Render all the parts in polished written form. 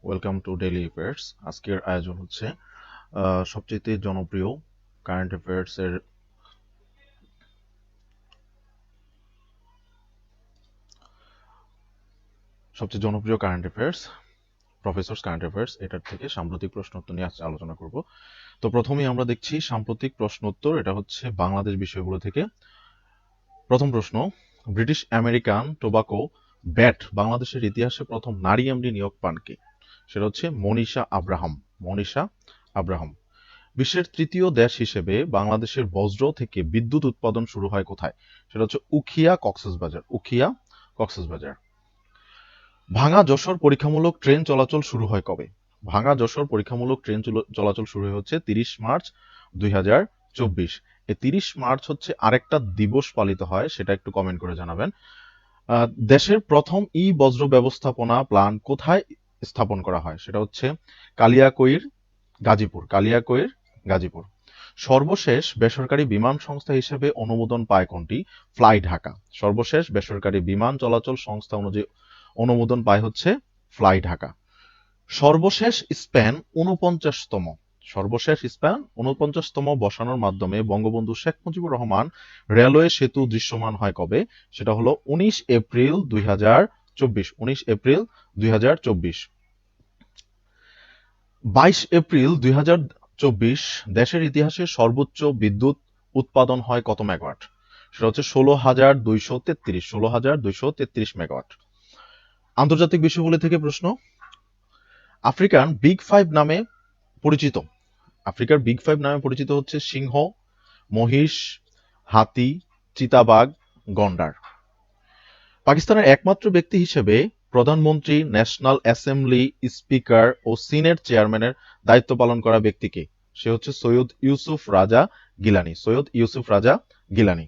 Welcome to daily affairs. আজকের আয়োজন হচ্ছে সবচেয়ে জনপ্রিয় কারেন্ট অ্যাফেয়ার্সের প্রফেসরস কারেন্ট অ্যাফেয়ার্স, এটার থেকে সাম্প্রতিক প্রশ্নোত্তর নিয়ে আজকে আলোচনা করব। তো প্রথমেই আমরা দেখছি সাম্প্রতিক প্রশ্নোত্তর, এটা হচ্ছে বাংলাদেশ বিষয়গুলো থেকে। প্রথম প্রশ্ন, ব্রিটিশ আমেরিকান টোবাকো ব্যাট বাংলাদেশের ইতিহাসে প্রথম নারী এমডি নিয়োগ পান কে? সেটা হচ্ছে মনীষা আব্রাহাম। বিশ্বের তৃতীয় দেশ হিসেবে বাংলাদেশের বজ্র থেকে বিদ্যুৎ উৎপাদন শুরু হয় কোথায়? সেটা হচ্ছে উখিয়া কক্সবাজার। ভাঙা যশোর পরীক্ষামূলক ট্রেন চলাচল শুরু হয় কবে? ভাঙা যশোর পরীক্ষামূলক ট্রেন চলাচল শুরু হচ্ছে 30 মার্চ 2024। এই 30 মার্চ হচ্ছে আরেকটা দিবস পালিত হয়, সেটা একটু কমেন্ট করে জানাবেন। দেশের প্রথম ই বজ্র ব্যবস্থাপনা প্ল্যান্ট কোথায় স্থাপন করা হয়? সেটা হচ্ছে কালিয়াকৈর গাজীপুর। সর্বশেষ বেসরকারি বিমান সংস্থা হিসেবে অনুমোদন পায় কোনটি? ফ্লাই ঢাকা। সর্বশেষ বেসরকারি বিমান চলাচল সংস্থা অনুযায়ী অনুমোদন পায় হচ্ছে ফ্লাই ঢাকা। সর্বশেষ স্প্যান 49তম বসানোর মাধ্যমে বঙ্গবন্ধু শেখ মুজিবুর রহমান রেলওয়ে সেতু দৃশ্যমান হয় কবে? সেটা হলো 19 এপ্রিল 2024। 22 এপ্রিল 2024 দেশের ইতিহাসে সর্বোচ্চ বিদ্যুৎ উৎপাদন হয় কত মেগাওয়াট? সেটা হচ্ছে 16,233 মেগাওয়াট। আন্তর্জাতিক বিষয়গুলি থেকে প্রশ্ন, আফ্রিকার বিগ ফাইভ নামে পরিচিত হচ্ছে সিংহ, মহিষ, হাতি, চিতাবাঘ, গন্ডার। পাকিস্তানের একমাত্র ব্যক্তি হিসেবে প্রধানমন্ত্রী, ন্যাশনাল অ্যাসেম্বলি স্পিকার ও সিনেট চেয়ারম্যানের দায়িত্ব পালন করা ব্যক্তিকে? সে হচ্ছে সৈয়দ ইউসুফ রাজা গিলানি।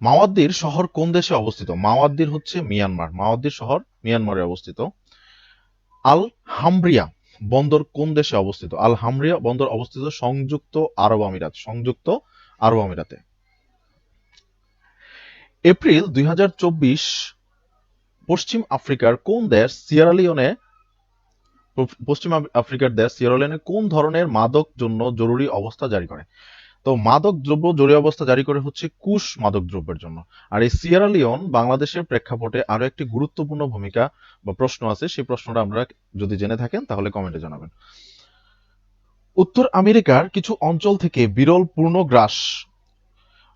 মাওয়াদ্দির শহর কোন দেশে অবস্থিত? মাওয়াদ্দির হচ্ছে মাওয়াদ্দির শহর মিয়ানমারে অবস্থিত। আল হামরিয়া বন্দর কোন দেশে অবস্থিত? আল হামরিয়া বন্দর অবস্থিত সংযুক্ত আরব আমিরাতে। এপ্রিল 2024 পশ্চিম আফ্রিকার দেশ সিয়েরা কোন ধরনের মাদক জন্য জরুরি অবস্থা জারি করে? তো মাদক দ্রব্য জরুরি অবস্থা জারি করে হচ্ছে কুশ মাদক দ্রব্যের জন্য। আর এই সিয়েরা লিওন বাংলাদেশের প্রেক্ষাপটে আরো একটি গুরুত্বপূর্ণ ভূমিকা বা প্রশ্ন আছে, সেই প্রশ্নটা আমরা যদি জেনে থাকেন তাহলে কমেন্টে জানাবেন। উত্তর আমেরিকার কিছু অঞ্চল থেকে বিরল পূর্ণগ্রাস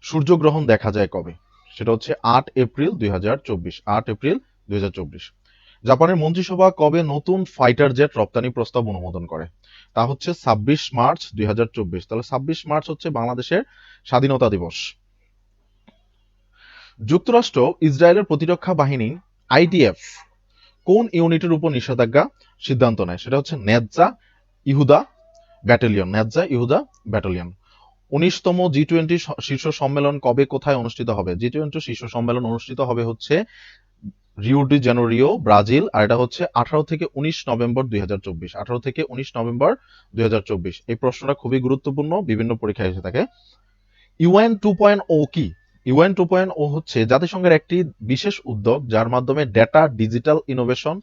সূর্যগ্রহণ দেখা যায় কবে? সেটা হচ্ছে 8 এপ্রিল 2024। জাপানের মন্ত্রিসভা কবে নতুন ফাইটার জেট রপ্তানি প্রস্তাব অনুমোদন করে? তা হচ্ছে 26 মার্চ 2024। তাহলে 26 মার্চ হচ্ছে বাংলাদেশের স্বাধীনতা দিবস। যুক্তরাষ্ট্র ইসরায়েলের প্রতিরক্ষা বাহিনী আইডিএফ কোন ইউনিটের উপর নিষেধাজ্ঞা সিদ্ধান্ত নেয়? সেটা হচ্ছে ন্যায্যা ইহুদা ব্যাটালিয়ন। 19তম G20 শীর্ষ সম্মেলন কবে কোথায় অনুষ্ঠিত হবে? G20 শীর্ষ সম্মেলন অনুষ্ঠিত হবে হচ্ছে রিও ডি জেনেরিও, ব্রাজিল। আর এটা হচ্ছে 18 থেকে 19 নভেম্বর 2024। এই প্রশ্নটা খুবই গুরুত্বপূর্ণ, বিভিন্ন পরীক্ষায় এসে থাকে। ইউএন 2.0 কি? ইউএন 2.0 হচ্ছে জাতিসংঘের একটি বিশেষ উদ্যোগ যার মাধ্যমে ডেটা ডিজিটাল ইনোভেশন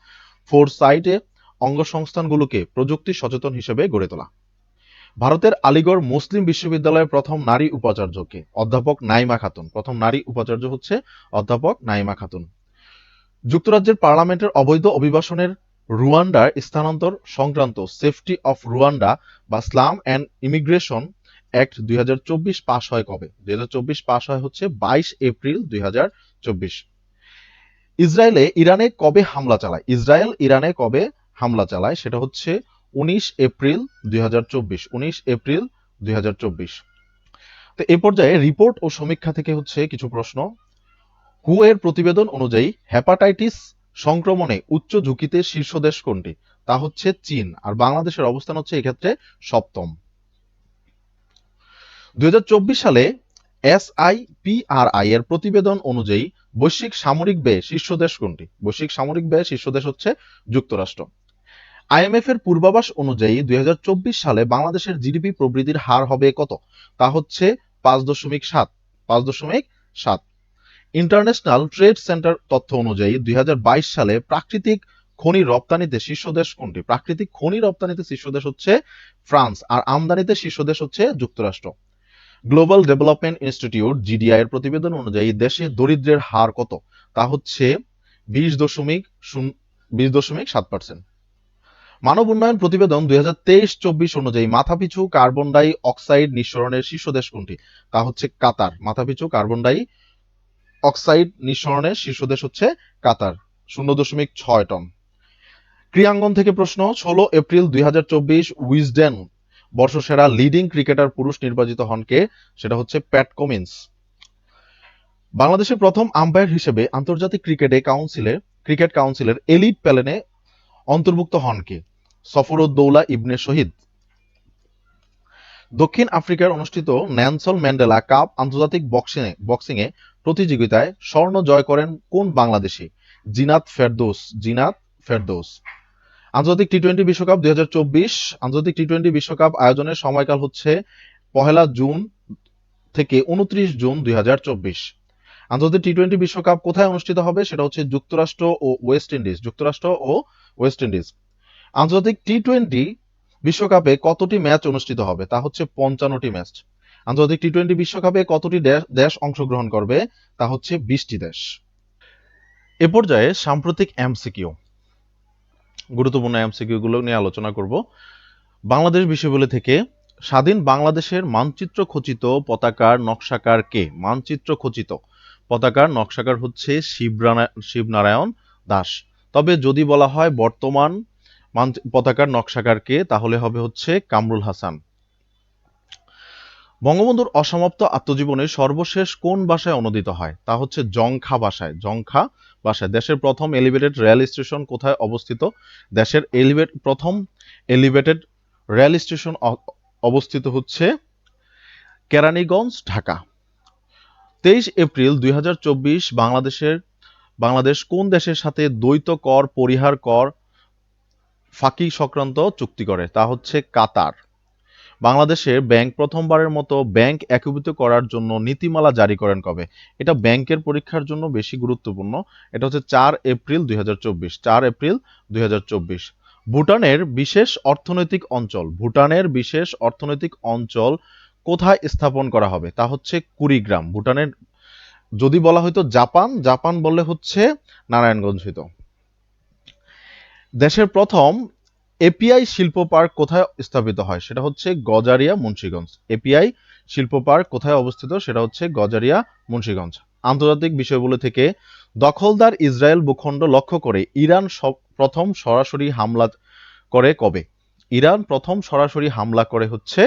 ফোরসাইটে অঙ্গসংস্থানগুলোকে প্রযুক্তি সচেতন হিসেবে গড়ে তোলা। ভারতের আলিগড় মুসলিম বিশ্ববিদ্যালয়ের প্রথম নারী উপাচার্য কে? অধ্যাপক নাইমা খাতুন। প্রথম নারী উপাচার্য হচ্ছে অধ্যাপক নাইমা খাতুন। যুক্তরাজ্যের পার্লামেন্টের অবৈধ অভিবাসনের রুয়ান্ডার স্থানান্তর সংক্রান্ত সেফটি অফ রুয়ান্ডা বা স্লাম অ্যান্ড ইমিগ্রেশন অ্যাক্ট 2024 পাশ হয় কবে? 2024 পাশ হয় হচ্ছে 22 এপ্রিল 2024। ইসরায়েল ইরানে কবে হামলা চালায়? সেটা হচ্ছে 19 এপ্রিল 2024। তো এই পর্যায়ে রিপোর্ট ও সমীক্ষা থেকে হচ্ছে কিছু প্রশ্ন। হু এর প্রতিবেদন অনুযায়ী হেপাটাইটিস সংক্রমণে উচ্চ ঝুঁকিতে শীর্ষ দেশ কোনটি? তা হচ্ছে চীন। আর বাংলাদেশের অবস্থান হচ্ছে এক্ষেত্রে 7ম। 2024 সালে SIPRI এর প্রতিবেদন অনুযায়ী বৈশ্বিক সামরিক ব্যয়ে শীর্ষ দেশ কোনটি? বৈশ্বিক সামরিক ব্যয়ে শীর্ষ দেশ হচ্ছে যুক্তরাষ্ট্র। IMF এর পূর্বাভাস অনুযায়ী 2024 সালে বাংলাদেশের জিডিপি প্রবৃদ্ধির হার হবে কত? তা হচ্ছে 5.7। ইন্টারন্যাশনাল ট্রেড সেন্টার তথ্য অনুযায়ী 2022 সালে প্রাকৃতিক খনি রপ্তানিতে শীর্ষ দেশ কোনটি? প্রাকৃতিক খনি রপ্তানিতে শীর্ষ দেশ হচ্ছে ফ্রান্স, আর আমদানিতে শীর্ষ দেশ হচ্ছে যুক্তরাষ্ট্র। গ্লোবাল ডেভেলপমেন্ট ইনস্টিটিউট জিডিআই এর প্রতিবেদন অনুযায়ী দেশে দরিদ্রের হার কত? তা হচ্ছে 20.7%। মানব উন্নয়ন প্রতিবেদন 2023-24 অনুযায়ী মাথাপিছু কার্বন ডাই অক্সাইড নিঃসরণের শীর্ষ দেশ কোনটি? তা হচ্ছে কাতার। মাথাপিছু কার্বন ডাই অক্সাইড নিঃসরণের শীর্ষ দেশ হচ্ছে কাতার, 0.6 টন। ক্রীড়াঙ্গন থেকে প্রশ্ন, 16 এপ্রিল 2024 উইজডেন বর্ষসেরা লিডিং ক্রিকেটার পুরুষ নির্বাচিত হন কে? সেটা হচ্ছে প্যাট কামিন্স। বাংলাদেশের প্রথম আম্পায়ার হিসেবে আন্তর্জাতিক ক্রিকেট কাউন্সিলের এলিট প্যানেলে অন্তর্ভুক্ত হন কে? সফরউদ্দৌলা ইবনে শহীদ। দক্ষিণ আফ্রিকার অনুষ্ঠিত নেলসন ম্যান্ডেলা কাপ আন্তর্জাতিক বক্সিংয়ে প্রতিযোগিতায় স্বর্ণ জয় করেন কোন বাংলাদেশি? জিনাত ফেরদৌস। আন্তর্জাতিক টি-20 বিশ্বকাপ 2024। আন্তর্জাতিক টি-20 বিশ্বকাপ আয়োজনের সময়কাল হচ্ছে 1 জুন থেকে 29 জুন 2024। আন্তর্জাতিক টি-20 বিশ্বকাপ কোথায় অনুষ্ঠিত হবে? সেটা হচ্ছে যুক্তরাষ্ট্র ও ওয়েস্ট ইন্ডিজ। আন্তর্জাতিক টি-20 বিশ্বকাপে কতটি ম্যাচ অনুষ্ঠিত হবে? তা হচ্ছে 55টি ম্যাচ। আন্তর্জাতিক টি-20 বিশ্বকাপে কতটি দেশ অংশগ্রহণ করবে? তা হচ্ছে 20টি দেশ। এ পর্যায়ে সাম্প্রতিক এমসিকিউ, গুরুত্বপূর্ণ এমসিকিউ গুলো নিয়ে আলোচনা করব। বাংলাদেশ বিশ্ববিদ্যালয় থেকে, স্বাধীন বাংলাদেশের মানচিত্র খচিত পতাকার নকশাকার কে? মানচিত্র খচিত পতাকার নকশাকার হচ্ছে শিবনারায়ণ দাস। তবে যদি বলা হয় বর্তমান পতাকার নকশাকার কে, তাহলে হবে হচ্ছে কামরুল হাসান। বঙ্গবন্ধুর অসমাপ্ত আত্মজীবনী সর্বশেষ কোন ভাষায় অনূদিত হয়? তা হচ্ছে জংখা ভাষায়। দেশের প্রথম এলিভেটেড রেল স্টেশন কোথায় অবস্থিত? দেশের প্রথম এলিভেটেড রেল স্টেশন অবস্থিত হচ্ছে কেরানীগঞ্জ, ঢাকা। 23 এপ্রিল 2024 বাংলাদেশ কোন দেশের সাথে দ্বৈত কর পরিহার কর ফাঁকি সংক্রান্ত চুক্তি করে? তা হচ্ছে কাতার। বাংলাদেশের ব্যাংক প্রথমবারের মতো ব্যাংক একীভূত করার জন্য নীতিমালা জারি করেন কবে? এটা ব্যাংকের পরীক্ষার জন্য বেশি গুরুত্বপূর্ণ। এটা হচ্ছে 4 এপ্রিল 2024। ভুটানের বিশেষ অর্থনৈতিক অঞ্চল কোথায় স্থাপন করা হবে? তা হচ্ছে কুড়িগ্রাম। ভুটানের যদি বলা হয়তো জাপান বললে হচ্ছে নারায়ণগঞ্জ হইতো। দেশের প্রথম এপিআই শিল্প পার্ক কোথায় স্থাপিত হয়? সেটা হচ্ছে গজারিয়া, মুন্সিগঞ্জ। এপিআই শিল্প পার্ক কোথায় অবস্থিত? সেটা হচ্ছে গজারিয়া, মুন্সিগঞ্জ। আন্তর্জাতিক বিষয়গুলো থেকে, দখলদার ইসরায়েল ভূখণ্ড লক্ষ্য করে ইরান প্রথম সরাসরি হামলা করে কবে? ইরান প্রথম সরাসরি হামলা করে হচ্ছে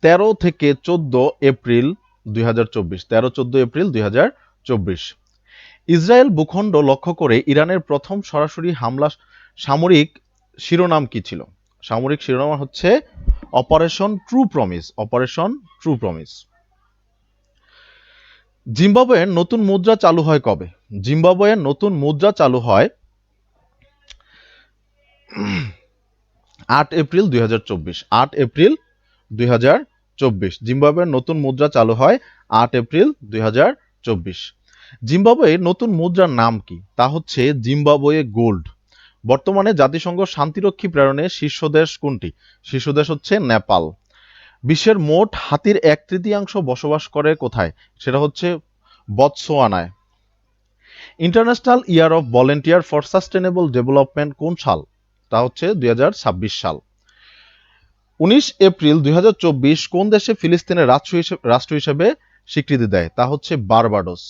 13 থেকে 14 এপ্রিল 2024। 13-14 এপ্রিল 2024। ইসরায়েল ভূখণ্ড লক্ষ্য করে ইরানের প্রথম সরাসরি হামলা সামরিক শিরোনাম কি ছিল? সামরিক শিরোনাম হচ্ছে অপারেশন ট্রু প্রমিস। জিম্বাবুয়ের নতুন মুদ্রা চালু হয় কবে? জিম্বাবুয়ের নতুন মুদ্রা চালু হয় 8 এপ্রিল 2024। 8 এপ্রিল 2024 জিম্বাবুয়ের নতুন মুদ্রা চালু হয় 8 এপ্রিল 2024। জিম্বাবুয়ের নতুন মুদ্রার নাম কি? তা হচ্ছে জিম্বাবুয়ে গোল্ড। বর্তমানে জাতিসংঘ শান্তিরক্ষী প্রেরণে শীর্ষ দেশ কোনটি? শীর্ষ দেশ হচ্ছে নেপাল। বিশ্বের মোট হাতির 1/3 বসবাস করে কোথায়? সেটা হচ্ছে বতসোয়ানায়। International year of volunteer for sustainable development কোন সাল? তা হচ্ছে 2026 সাল। 19 এপ্রিল 2024 কোন দেশে ফিলিস্তিনের রাষ্ট্র হিসেবে স্বীকৃতি দেয়? তা হচ্ছে বারবাডোস।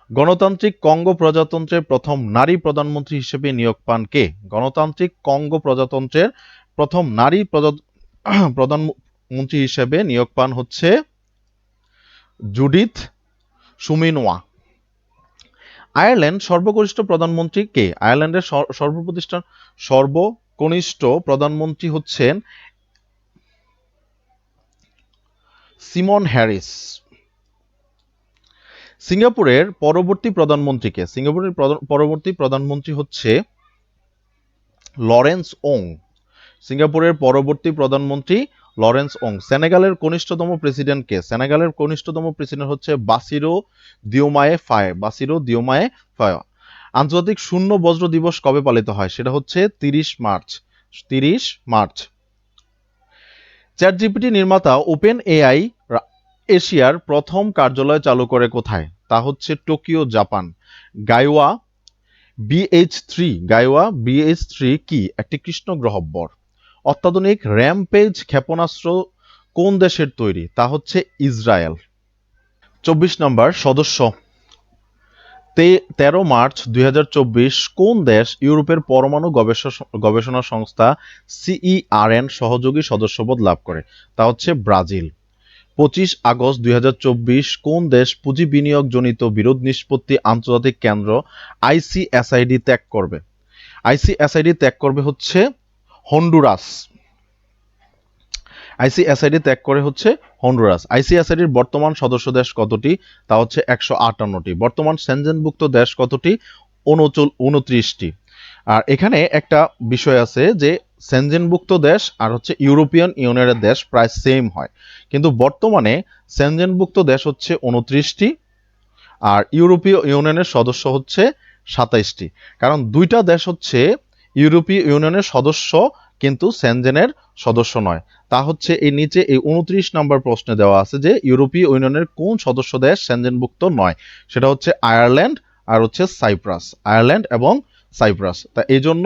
গণতান্ত্রিক কঙ্গো প্রজাতন্ত্রের প্রথম নারী প্রধানমন্ত্রী হিসেবে নিয়োগ পান কে? গণতান্ত্রিক কঙ্গো প্রজাতন্ত্রের প্রথম নারী প্রধানমন্ত্রী হিসেবে নিয়োগ পান হচ্ছে জুডিথ সুমিনোয়া। আয়ারল্যান্ড সর্বকনিষ্ঠ প্রধানমন্ত্রী কে? আয়ারল্যান্ডের সর্বকনিষ্ঠ প্রধানমন্ত্রী হচ্ছেন সিমন হ্যারিস। সিঙ্গাপুরের পরবর্তী প্রধানমন্ত্রী কে? সিঙ্গাপুরের পরবর্তী প্রধানমন্ত্রী হচ্ছে লরেন্স ওং। সিঙ্গাপুরের পরবর্তী প্রধানমন্ত্রী লরেন্স ওং। সেনেগালের কনিষ্ঠতম প্রেসিডেন্ট কে? সেনেগালের কনিষ্ঠতম প্রেসিডেন্ট হচ্ছে বাসিরো দিওমায়ে ফায়ে। আন্তর্জাতিক শূন্য বজ্র দিবস কবে পালিত হয়? সেটা হচ্ছে 30 মার্চ। 30 মার্চ। চ্যাটজিপিটি নির্মাতা ওপেন এআই এশিয়ার প্রথম কার্যালয় চালু করে কোথায়? তা হচ্ছে টোকিও, জাপান। গাইওয়া BH3 কি? একটি কৃষ্ণ গহ্বর। অত্যাধুনিক র্যাম্পেজ ক্ষেপণাস্ত্র কোন দেশের তৈরি? তা হচ্ছে ইসরায়েল। 24 নম্বর সদস্য। 13 মার্চ 2024 কোন দেশ ইউরোপের পরমাণু গবেষণা সংস্থা CERN সহযোগী সদস্যপদ লাভ করে? তা হচ্ছে ব্রাজিল। 25 আগস্ট 2024 কোন দেশ পুঁজি বিনিয়োগজনিত বিরোধ নিষ্পত্তি আন্তর্জাতিক কেন্দ্র ICSID ত্যাগ করবে? ICSID ত্যাগ করবে হচ্ছে হন্ডুরাস। ICSID ত্যাগ করে হচ্ছে হন্ডুরাস। ICSIDর বর্তমান সদস্য দেশ কতটি? তা হচ্ছে 158টি। বর্তমান সেনজেনভুক্ত দেশ কতটি? 29টি। আর এখানে একটা বিষয় আছে যে সেনজেনভুক্ত দেশ আর হচ্ছে ইউরোপিয়ান ইউনিয়নের দেশ প্রায় সেম হয়, কিন্তু বর্তমানে সেনজেনভুক্ত দেশ হচ্ছে 29টি আর ইউরোপীয় ইউনিয়নের সদস্য হচ্ছে 27টি। কারণ দুইটা দেশ হচ্ছে ইউরোপীয় ইউনিয়নের সদস্য কিন্তু সেনজেনের সদস্য নয়। তা হচ্ছে এই নিচে এই 29 নম্বর প্রশ্নে দেওয়া আছে যে ইউরোপীয় ইউনিয়নের কোন সদস্য দেশ সেনজেনভুক্ত নয়? সেটা হচ্ছে আয়ারল্যান্ড আর হচ্ছে সাইপ্রাস। আয়ারল্যান্ড এবং সাইপ্রাস। তা এই জন্য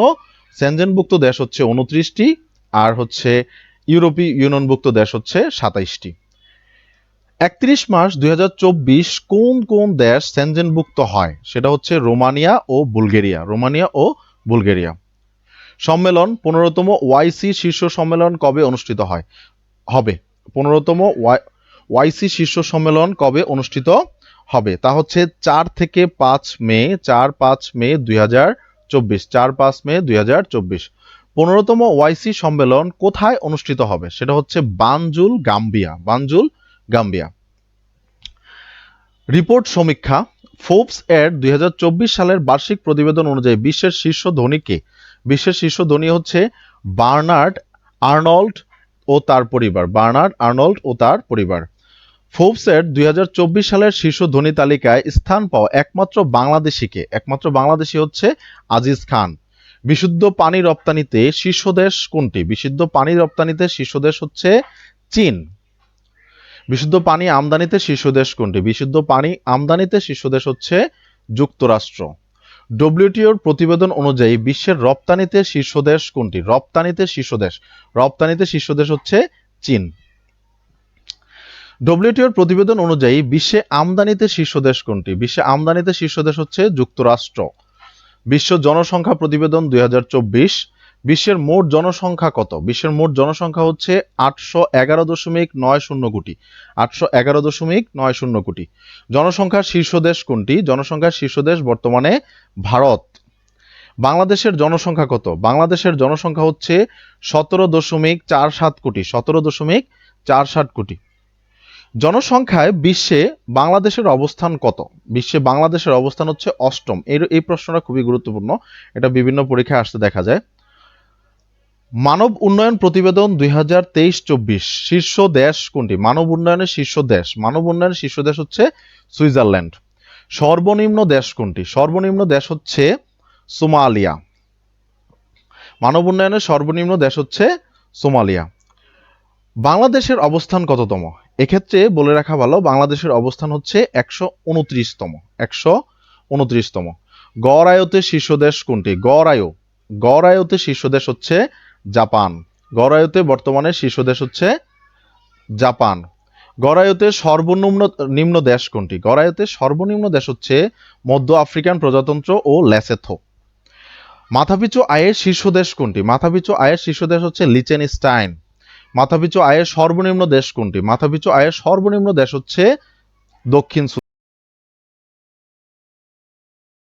সেনজেনভুক্ত দেশ হচ্ছে 29টি আর হচ্ছে ইউরোপীয় ইউনিয়নভুক্ত দেশ হচ্ছে 27টি। 31 মার্চ 2024 কোন কোন দেশ সেনজেনভুক্ত হয়? সেটা হচ্ছে রোমানিয়া ও বুলগেরিয়া। রোমানিয়া ও বুলগেরিয়া। সম্মেলন 15তম ওয়াইসি শীর্ষ সম্মেলন কবে অনুষ্ঠিত হবে? 15তম ওয়াইসি শীর্ষ সম্মেলন কবে অনুষ্ঠিত হবে? তা হচ্ছে 4 থেকে 5 মে 4-5 মে 2024। 4-5 মে 2024। 15তম ওয়াইসি সম্মেলন কোথায় অনুষ্ঠিত হবে? সেটা হচ্ছে বানজুল, গাম্বিয়া। বানজুল, গাম্বিয়া। রিপোর্ট সমীক্ষা। ফোর্বস এর 2024 সালের বার্ষিক প্রতিবেদন অনুযায়ী বিশ্বের শীর্ষ ধনী কে? বিশ্বের শীর্ষ ধনী হচ্ছে বার্নার্ড আর্নল্ড ও তার পরিবার। বার্নার্ড আর্নল্ড ও তার পরিবার। ফোর্বস এর 2024 সালের শীর্ষ ধনী তালিকায় স্থান পাওয়া একমাত্র বাংলাদেশি কে? একমাত্র বাংলাদেশি হচ্ছে আজিজ খান। বিশুদ্ধ পানি রপ্তানিতে শীর্ষ দেশ কোনটি? বিশুদ্ধ পানি রপ্তানিতে শীর্ষ দেশ হচ্ছে চীন। বিশুদ্ধ পানি আমদানিতে শীর্ষ দেশ কোনটি? বিশুদ্ধ পানি আমদানিতে শীর্ষ দেশ হচ্ছে যুক্তরাষ্ট্র। ডব্লিউটিওর প্রতিবেদন অনুযায়ী বিশ্বের রপ্তানিতে শীর্ষ দেশ কোনটি? রপ্তানিতে শীর্ষ দেশ হচ্ছে চীন। ডব্লিউটিওর প্রতিবেদন অনুযায়ী বিশ্বে আমদানিতে শীর্ষ দেশ কোনটি? বিশ্বে আমদানিতে শীর্ষ দেশ হচ্ছে যুক্তরাষ্ট্র। বিশ্ব জনসংখ্যা প্রতিবেদন 2024। বিশ্বের মোট জনসংখ্যা কত? বিশ্বের মোট জনসংখ্যা হচ্ছে 811.90 কোটি। 811.90 কোটি। জনসংখ্যার শীর্ষ দেশ কোনটি? জনসংখ্যার শীর্ষ দেশ বর্তমানে ভারত। বাংলাদেশের জনসংখ্যা কত? বাংলাদেশের জনসংখ্যা হচ্ছে 17.47 কোটি। 17.47 কোটি। জনসংখ্যায় বিশ্বে বাংলাদেশের অবস্থান কত? বিশ্বে বাংলাদেশের অবস্থান হচ্ছে 8ম। এই প্রশ্নটা খুবই গুরুত্বপূর্ণ, এটা বিভিন্ন পরীক্ষায় আসতে দেখা যায়। মানব উন্নয়ন প্রতিবেদন 2023-24 শীর্ষ দেশ কোনটি? মানব উন্নয়নের শীর্ষ দেশ হচ্ছে সুইজারল্যান্ড। সর্বনিম্ন দেশ কোনটি? সর্বনিম্ন দেশ হচ্ছে সোমালিয়া। মানব উন্নয়নের সর্বনিম্ন দেশ হচ্ছে সোমালিয়া। বাংলাদেশের অবস্থান কততম? এক্ষেত্রে বলে রাখা ভালো, বাংলাদেশের অবস্থান হচ্ছে 129তম। 129তম। গড় আয়তে শীর্ষ দেশ কোনটি? গড় আয়তে শীর্ষ দেশ হচ্ছে জাপান। গড় আয়তে বর্তমানে শীর্ষ দেশ হচ্ছে জাপান। গড় আয়তে সর্বনিম্ন দেশ কোনটি? গড় আয়তে সর্বনিম্ন দেশ হচ্ছে মধ্য আফ্রিকান প্রজাতন্ত্র ও লেসোথো। মাথাপিছু আয়ের শীর্ষ দেশ কোনটি? মাথাপিছু আয়ের শীর্ষ দেশ হচ্ছে লিচেনস্টাইন। মাথাপিছু আয়ের সর্বনিম্ন দেশ কোনটি? মাথাপিছু আয়ের সর্বনিম্ন দেশ হচ্ছে দক্ষিণ